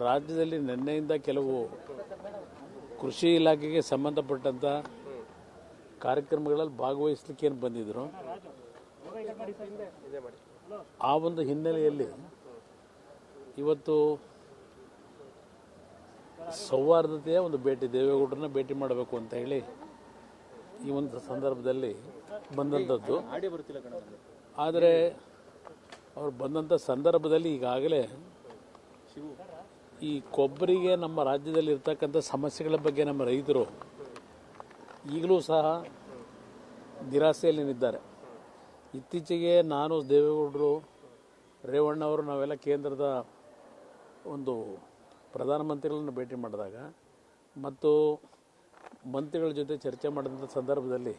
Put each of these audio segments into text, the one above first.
ರಾಜ್ಯದಲ್ಲಿ ನಿನ್ನೆಯಿಂದ ಕೆಲವು ಕೃಷಿ ಇಲಾಖೆಗೆ ಸಂಬಂಧಪಟ್ಟಂಥ ಕಾರ್ಯಕ್ರಮಗಳಲ್ಲಿ ಭಾಗವಹಿಸಲಿಕ್ಕೆ ಏನು ಬಂದಿದ್ರು ಆ ಒಂದು ಹಿನ್ನೆಲೆಯಲ್ಲಿ ಇವತ್ತು ಸೌಹಾರ್ದತೆಯ ಒಂದು ಭೇಟಿ, ದೇವೇಗೌಡರನ್ನ ಭೇಟಿ ಮಾಡಬೇಕು ಅಂತ ಹೇಳಿ ಈ ಒಂದು ಸಂದರ್ಭದಲ್ಲಿ ಬಂದಂಥದ್ದು. ಆದರೆ ಅವರು ಬಂದಂಥ ಸಂದರ್ಭದಲ್ಲಿ ಈಗಾಗಲೇ ಈ ಕೊಬ್ಬರಿಗೆ ನಮ್ಮ ರಾಜ್ಯದಲ್ಲಿ ಇರ್ತಕ್ಕಂಥ ಸಮಸ್ಯೆಗಳ ಬಗ್ಗೆ ನಮ್ಮ ರೈತರು ಈಗಲೂ ಸಹ ನಿರಾಸೆಯಲ್ಲಿದ್ದಾರೆ. ಇತ್ತೀಚೆಗೆ ನಾನು, ದೇವೇಗೌಡರು, ರೇವಣ್ಣವರು ನಾವೆಲ್ಲ ಕೇಂದ್ರದ ಒಂದು ಪ್ರಧಾನಮಂತ್ರಿಗಳನ್ನು ಭೇಟಿ ಮಾಡಿದಾಗ ಮತ್ತು ಮಂತ್ರಿಗಳ ಜೊತೆ ಚರ್ಚೆ ಮಾಡಿದಂಥ ಸಂದರ್ಭದಲ್ಲಿ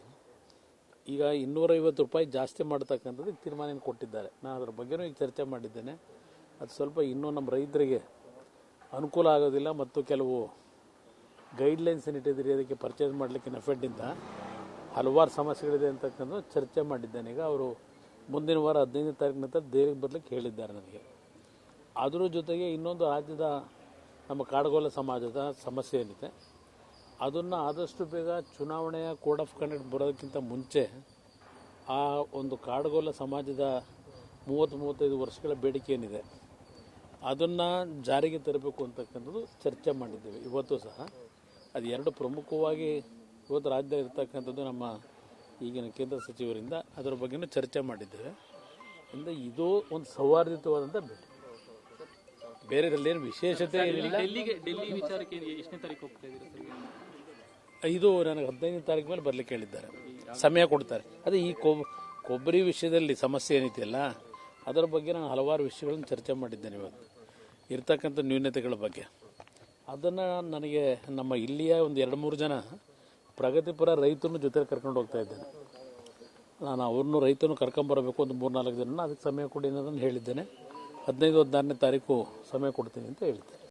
ಈಗ 250 ರೂಪಾಯಿ ಜಾಸ್ತಿ ಮಾಡ್ತಕ್ಕಂಥದ್ದು ತೀರ್ಮಾನ ಕೊಟ್ಟಿದ್ದಾರೆ. ನಾನು ಅದರ ಬಗ್ಗೆನೂ ಈಗ ಚರ್ಚೆ ಮಾಡಿದ್ದೇನೆ. ಅದು ಸ್ವಲ್ಪ ಇನ್ನೂ ನಮ್ಮ ರೈತರಿಗೆ ಅನುಕೂಲ ಆಗೋದಿಲ್ಲ ಮತ್ತು ಕೆಲವು ಗೈಡ್ಲೈನ್ಸ್ ಏನಿಟ್ಟಿದ್ದೀರಿ ಅದಕ್ಕೆ ಪರ್ಚೇಸ್ ಮಾಡಲಿಕ್ಕೆ ನೆಫೆಡ್ನಿಂದ ಹಲವಾರು ಸಮಸ್ಯೆಗಳಿದೆ ಅಂತಕ್ಕಂಥ ಚರ್ಚೆ ಮಾಡಿದ್ದೇನೆ. ಈಗ ಅವರು ಮುಂದಿನ ವಾರ 15ನೇ ತಾರೀಕು ನಂತರ ದೇವಿಗೆ ಬರಲಿಕ್ಕೆ ಹೇಳಿದ್ದಾರೆ ನನಗೆ. ಅದರ ಜೊತೆಗೆ ಇನ್ನೊಂದು ರಾಜ್ಯದ ನಮ್ಮ ಕಾಡಗೋಲ ಸಮಾಜದ ಸಮಸ್ಯೆ ಏನಿದೆ ಅದನ್ನು ಆದಷ್ಟು ಬೇಗ ಚುನಾವಣೆಯ ಕೋಡ್ ಆಫ್ ಕಂಡಕ್ಟ್ ಬರೋದಕ್ಕಿಂತ ಮುಂಚೆ ಆ ಒಂದು ಕಾಡಗೋಲ ಸಮಾಜದ 30-35 ವರ್ಷಗಳ ಬೇಡಿಕೆ ಏನಿದೆ ಅದನ್ನು ಜಾರಿಗೆ ತರಬೇಕು ಅಂತಕ್ಕಂಥದ್ದು ಚರ್ಚೆ ಮಾಡಿದ್ದೇವೆ. ಇವತ್ತು ಸಹ ಅದು ಎರಡು ಪ್ರಮುಖವಾಗಿ ಇವತ್ತು ರಾಜ್ಯದಲ್ಲಿ ಇರ್ತಕ್ಕಂಥದ್ದು ನಮ್ಮ ಈಗಿನ ಕೇಂದ್ರ ಸಚಿವರಿಂದ ಅದರ ಬಗ್ಗೆನೂ ಚರ್ಚೆ ಮಾಡಿದ್ದೇವೆ. ಅಂದರೆ ಇದು ಒಂದು ಸೌಹಾರ್ದಯುತವಾದಂಥ ಭೇಟಿ, ಬೇರೆದಲ್ಲೇನು ವಿಶೇಷತೆ ಏನಿಲ್ಲ. ಇದು ನನಗೆ 15ನೇ ತಾರೀಕು ಮೇಲೆ ಬರಲಿಕ್ಕೆ ಹೇಳಿದ್ದಾರೆ, ಸಮಯ ಕೊಡ್ತಾರೆ. ಅದೇ ಈ ಕೊಬ್ಬರಿ ವಿಷಯದಲ್ಲಿ ಸಮಸ್ಯೆ ಏನಿದೆಯಲ್ಲ ಅದರ ಬಗ್ಗೆ ನಾನು ಹಲವಾರು ವಿಷಯಗಳನ್ನು ಚರ್ಚೆ ಮಾಡಿದ್ದೇನೆ. ಇವತ್ತು ಇರ್ತಕ್ಕಂಥ ನ್ಯೂನತೆಗಳ ಬಗ್ಗೆ ಅದನ್ನು ನನಗೆ ನಮ್ಮ ಇಲ್ಲಿಯ ಒಂದು 2-3 ಜನ ಪ್ರಗತಿಪರ ರೈತರನ್ನು ಜೊತೆ ಕರ್ಕೊಂಡು ಹೋಗ್ತಾ ಇದ್ದೇನೆ. ನಾನು ಅವ್ರನ್ನೂ ರೈತರನ್ನು ಕರ್ಕೊಂಬರಬೇಕು, ಒಂದು 3-4 ಜನ ಅದಕ್ಕೆ ಸಮಯ ಕೊಡಿ ಅನ್ನೋದನ್ನು ಹೇಳಿದ್ದೇನೆ. 15-16ನೇ ತಾರೀಕು ಸಮಯ ಕೊಡ್ತೀನಿ ಅಂತ ಹೇಳ್ತೇನೆ.